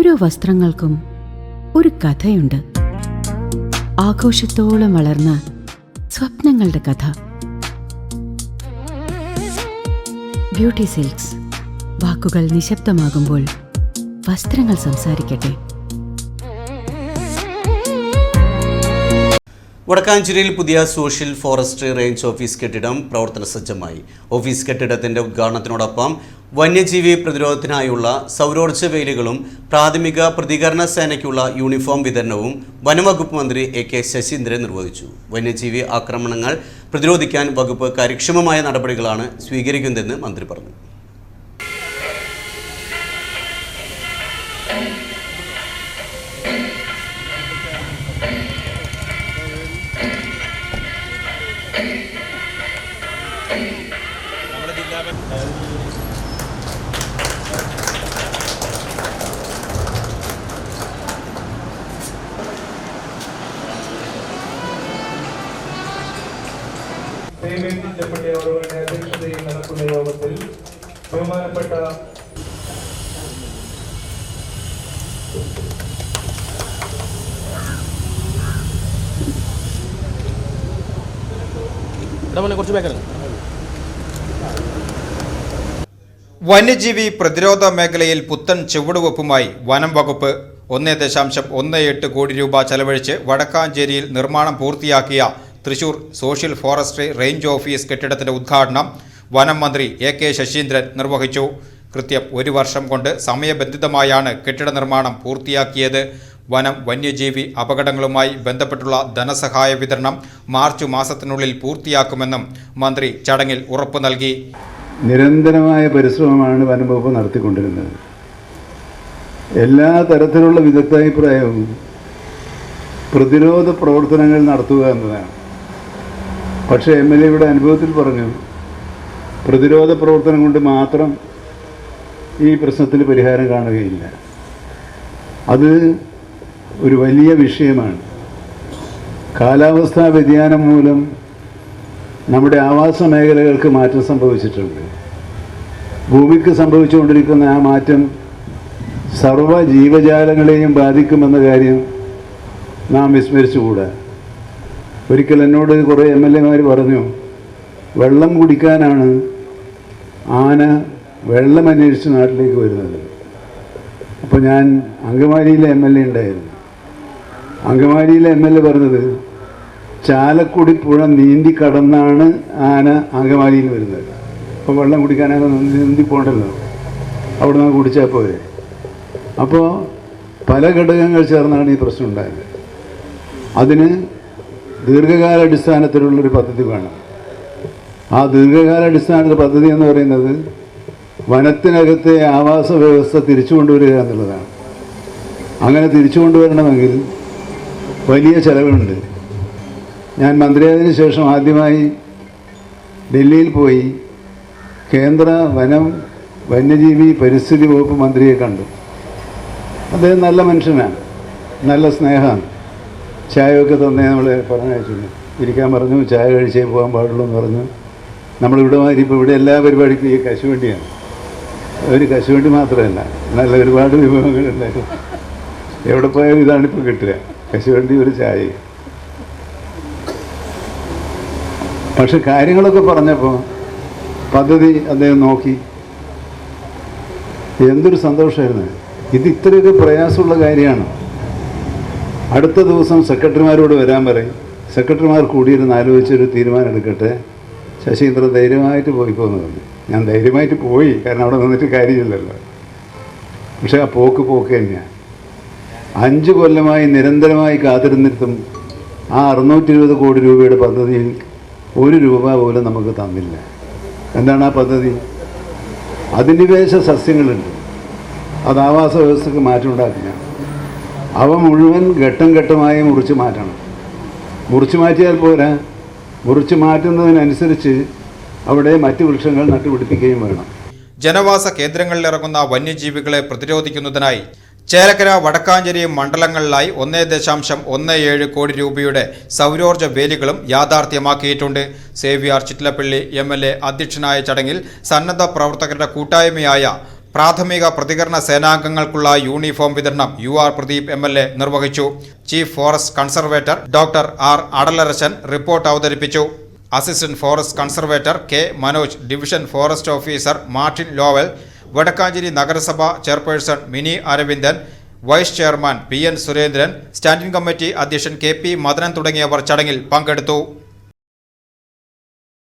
ഓരോ വസ്ത്രങ്ങൾക്കും ഒരു കഥയുണ്ട്. ആഘോഷത്തോളം വളർന്ന സ്വപ്നങ്ങളുടെ കഥ. Beauty silks. വാക്കുകൾ നിശബ്ദമാകുമ്പോൾ വസ്ത്രങ്ങൾ സംസാരിക്കട്ടെ. വടക്കാഞ്ചേരിയിൽ പുതിയ സോഷ്യൽ ഫോറസ്ട്രി റേഞ്ച് ഓഫീസ് കെട്ടിടം പ്രവർത്തന സജ്ജമായി. ഓഫീസ് കെട്ടിടത്തിന്റെ ഉദ്ഘാടനത്തിനോടൊപ്പം വന്യജീവി പ്രതിരോധത്തിനായുള്ള സൗരോർജ്ജ വേലികളും പ്രാഥമിക പ്രതികരണ സേനയ്ക്കുള്ള യൂണിഫോം വിതരണവും വനംവകുപ്പ് മന്ത്രി AK ശശീന്ദ്രൻ നിർവഹിച്ചു. വന്യജീവി ആക്രമണങ്ങൾ പ്രതിരോധിക്കാൻ വകുപ്പ് കാര്യക്ഷമമായ നടപടികളാണ് സ്വീകരിക്കുന്നതെന്ന് മന്ത്രി പറഞ്ഞു. അവരുടെ അധ്യക്ഷതയിൽ നടക്കുന്ന യോഗത്തിൽ ബഹുമാനപ്പെട്ട വന്യജീവി പ്രതിരോധ മേഖലയിൽ പുത്തൻ ചുവടുവെപ്പുമായി വനം വകുപ്പ് 1.18 കോടി രൂപ ചെലവഴിച്ച് വടക്കാഞ്ചേരിയിൽ നിർമ്മാണം പൂർത്തിയാക്കിയ Thrissur social forestry range office കെട്ടിടത്തിന്റെ ഉദ്ഘാടനം വനം മന്ത്രി AK ശശീന്ദ്രൻ നിർവഹിച്ചു. കൃത്യം 1 വർഷം കൊണ്ട് സമയബന്ധിതമായാണ് കെട്ടിട നിർമ്മാണം പൂർത്തിയാക്കിയത്. വനം വന്യജീവി അപകടങ്ങളുമായി ബന്ധപ്പെട്ടുള്ള ധനസഹായ വിതരണം മാർച്ച് മാസത്തിനുള്ളിൽ പൂർത്തിയാക്കുമെന്നും മന്ത്രി ചടങ്ങിൽ ഉറപ്പു നൽകി. നിരന്തരമായ പരിശ്രമമാണ് വനംവകുപ്പ് നടത്തിക്കൊണ്ടിരുന്നത്. എല്ലാ തരത്തിലുള്ള വിദഗ്ധാഭിപ്രായവും പ്രതിരോധ പ്രവർത്തനങ്ങൾ നടത്തുക എന്നതാണ്. പക്ഷേ MLAയുടെ അനുഭവത്തിൽ പറഞ്ഞു, പ്രതിരോധ പ്രവർത്തനം കൊണ്ട് മാത്രം ഈ പ്രശ്നത്തിന് പരിഹാരം കാണുകയില്ല. അത് ഒരു വലിയ വിഷയമാണ്. കാലാവസ്ഥാ വ്യതിയാനം മൂലം നമ്മുടെ ആവാസ മേഖലകൾക്ക് മാറ്റം സംഭവിച്ചിട്ടുണ്ട്. ഭൂമിക്ക് സംഭവിച്ചുകൊണ്ടിരിക്കുന്ന ആ മാറ്റം സർവ്വ ജീവജാലങ്ങളെയും ബാധിക്കുമെന്ന കാര്യം നാം വിസ്മരിച്ചുകൂടാ. ഒരിക്കൽ എന്നോട് കുറേ MLAമാർ പറഞ്ഞു, വെള്ളം കുടിക്കാനാണ് ആന വെള്ളം അന്വേഷിച്ച് നാട്ടിലേക്ക് വരുന്നത്. അപ്പോൾ ഞാൻ അങ്കമാലിയിലെ MLA ഉണ്ടായിരുന്നു. അങ്കമാലിയിലെ MLA പറഞ്ഞത്, ചാലക്കുടി പുഴ നീന്തി കടന്നാണ് ആന അങ്കമാലിയിൽ വരുന്നത്. അപ്പോൾ വെള്ളം കുടിക്കാനാണ് നീന്തി പോകണ്ടല്ലോ, അവിടെ നിന്ന് കുടിച്ചാൽ പോരെ. അപ്പോൾ പല ഘടകങ്ങൾ ചേർന്നാണ് ഈ പ്രശ്നം ഉണ്ടായത്. അതിന് ദീർഘകാലാടിസ്ഥാനത്തിലുള്ളൊരു പദ്ധതി വേണം. ആ ദീർഘകാലാടിസ്ഥാന പദ്ധതി എന്ന് പറയുന്നത് വനത്തിനകത്തെ ആവാസ വ്യവസ്ഥ തിരിച്ചു കൊണ്ടുവരിക എന്നുള്ളതാണ്. അങ്ങനെ തിരിച്ചു കൊണ്ടുവരണമെങ്കിൽ വലിയ ചെലവുണ്ട്. ഞാൻ മന്ത്രിയായതിനു ശേഷം ആദ്യമായി ഡൽഹിയിൽ പോയി കേന്ദ്ര വനം വന്യജീവി പരിസ്ഥിതി വകുപ്പ് മന്ത്രിയെ കണ്ടു. അദ്ദേഹം നല്ല മനുഷ്യനാണ്, നല്ല സ്നേഹമാണ്. ചായയൊക്കെ തന്നെ നമ്മൾ പറഞ്ഞയച്ചു, ഇരിക്കാൻ പറഞ്ഞു, ചായ കഴിച്ചേ പോകാൻ പാടുള്ളൂ എന്ന് പറഞ്ഞു. നമ്മളിവിടെ മാതിരി ഇപ്പോൾ ഇവിടെ എല്ലാ പരിപാടിക്കും ഈ കശുവണ്ടിയാണ്. ഒരു കശുവണ്ടി മാത്രമല്ല, നല്ല ഒരുപാട് വിഭവങ്ങളുണ്ടായിരുന്നു. എവിടെ പോയാലും ഇതാണിപ്പോൾ കിട്ടുക, കശുവണ്ടി ഒരു ചായ. പക്ഷെ കാര്യങ്ങളൊക്കെ പറഞ്ഞപ്പോൾ പദ്ധതി അദ്ദേഹം നോക്കി. എന്തൊരു സന്തോഷമായിരുന്നു. ഇത് ഇത്രയൊക്കെ പ്രയാസമുള്ള കാര്യമാണ്. അടുത്ത ദിവസം സെക്രട്ടറിമാരോട് വരാൻ പറയും. സെക്രട്ടറിമാർ കൂടിയിരുന്ന് ആലോചിച്ചൊരു തീരുമാനം എടുക്കട്ടെ, ശശീന്ദ്രൻ ധൈര്യമായിട്ട് പോയിപ്പോന്ന് പറഞ്ഞു. ഞാൻ ധൈര്യമായിട്ട് പോയി, കാരണം അവിടെ നിന്നിട്ട് കാര്യമില്ലല്ലോ. പക്ഷെ ആ പോക്ക് തന്നെയാണ്. 5 കൊല്ലമായി നിരന്തരമായി കാത്തിരുന്നിട്ടും ആ 620 കോടി രൂപയുടെ പദ്ധതിയിൽ 1 രൂപ പോലും നമുക്ക് തന്നില്ല. എന്താണ് ആ പദ്ധതി? അധിനിവേശ സസ്യങ്ങളുണ്ട്, അത് ആവാസ വ്യവസ്ഥക്ക് മാറ്റം ഉണ്ടാക്കില്ല. അവ മുഴുവൻ ഘട്ടം ഘട്ടമായി മുറിച്ച് മാറ്റണം. മുറിച്ച് മാറ്റിയാൽ പോരാ, മുറിച്ച് മാറ്റുന്നതിനനുസരിച്ച് അവിടെ മറ്റ് വൃക്ഷങ്ങൾ നട്ടുപിടിപ്പിക്കുകയും വേണം. ജനവാസ കേന്ദ്രങ്ങളിലിറങ്ങുന്ന വന്യജീവികളെ പ്രതിരോധിക്കുന്നതിനായി ചേലക്കര വടക്കാഞ്ചേരി മണ്ഡലങ്ങളിലായി 1.17 കോടി രൂപയുടെ സൗരോർജ്ജ വേലികളും യാഥാർത്ഥ്യമാക്കിയിട്ടുണ്ട്. സേവ്യർ ചിറ്റിലപ്പള്ളി MLA അധ്യക്ഷനായ ചടങ്ങിൽ സന്നദ്ധ പ്രവർത്തകരുടെ കൂട്ടായ്മയായ പ്രാഥമിക പ്രതികരണ സേനാംഗങ്ങൾക്കുള്ള യൂണിഫോം വിതരണം UR പ്രദീപ് MLA നിർവഹിച്ചു. Chief forest conservator doctor R Adalarasan report അവതരിപ്പിച്ചു. Assistant forest conservator K Manoj, division forest officer Martin Lowell, Wadakkancherry നഗരസഭ chairperson Mini Aravindan, vice chairman PN Surendran, standing committee അധ്യക്ഷൻ KP മദനൻ തുടങ്ങിയവർ ചടങ്ങിൽ പങ്കെടുത്തു.